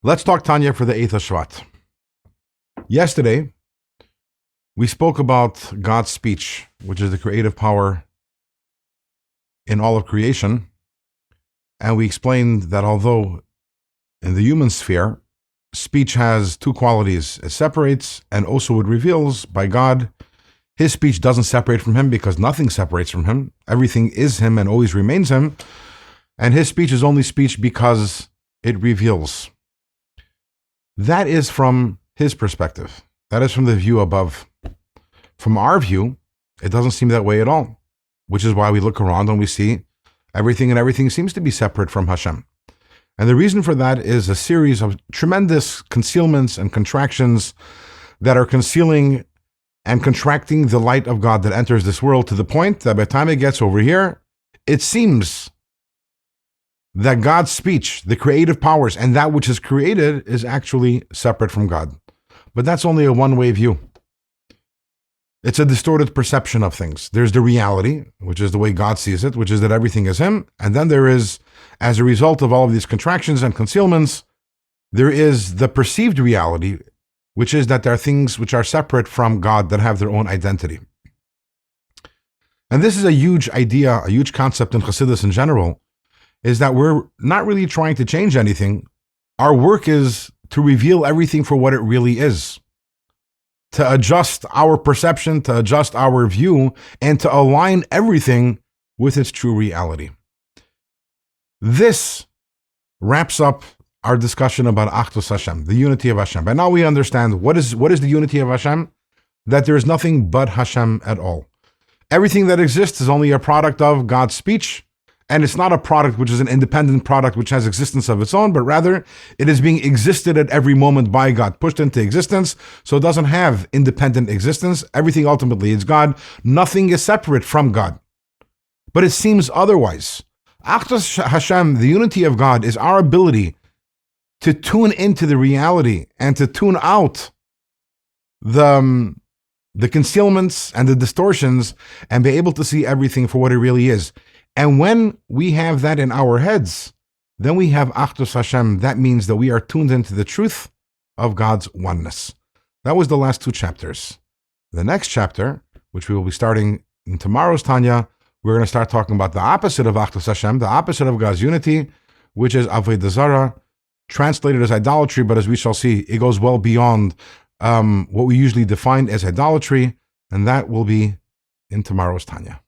Let's talk Tanya for the 8th of Shevat. Yesterday, we spoke about God's speech, which is the creative power in all of creation. And we explained that although in the human sphere, speech has two qualities. It separates and also it reveals. By God, his speech doesn't separate from him because nothing separates from him. Everything is him and always remains him. And his speech is only speech because it reveals. That is from his perspective. That is from the view above. From our view, it doesn't seem that way at all, which is why we look around and we see everything seems to be separate from Hashem. And the reason for that is a series of tremendous concealments and contractions that are concealing and contracting the light of God that enters this world to the point that by the time it gets over here, it seems that God's speech, the creative powers, and that which is created is actually separate from God. But that's only a one-way view. It's a distorted perception of things. There's the reality, which is the way God sees it, which is that everything is him. And then there is, as a result of all of these contractions and concealments, there is the perceived reality, which is that there are things which are separate from God that have their own identity. And this is a huge idea, a huge concept in Chassidus in general, is that we're not really trying to change anything. Our work is to reveal everything for what it really is, to adjust our perception, to adjust our view, and to align everything with its true reality. This wraps up our discussion about Achdus Hashem, the unity of Hashem. By now we understand what is the unity of Hashem, that there is nothing but Hashem at all. Everything that exists is only a product of God's speech, and it's not a product which is an independent product which has existence of its own, but rather it is being existed at every moment by God, pushed into existence, so it doesn't have independent existence. Everything ultimately is God. Nothing is separate from God. But it seems otherwise. Achdus Hashem, the unity of God, is our ability to tune into the reality and to tune out the concealments and the distortions and be able to see everything for what it really is. And when we have that in our heads, then we have Achdus Hashem. That means that we are tuned into the truth of God's oneness. That was the last two chapters. The next chapter, which we will be starting in tomorrow's Tanya, we're going to start talking about the opposite of Achdus Hashem, the opposite of God's unity, which is Avodah Zarah, translated as idolatry, but as we shall see, it goes well beyond what we usually define as idolatry, and that will be in tomorrow's Tanya.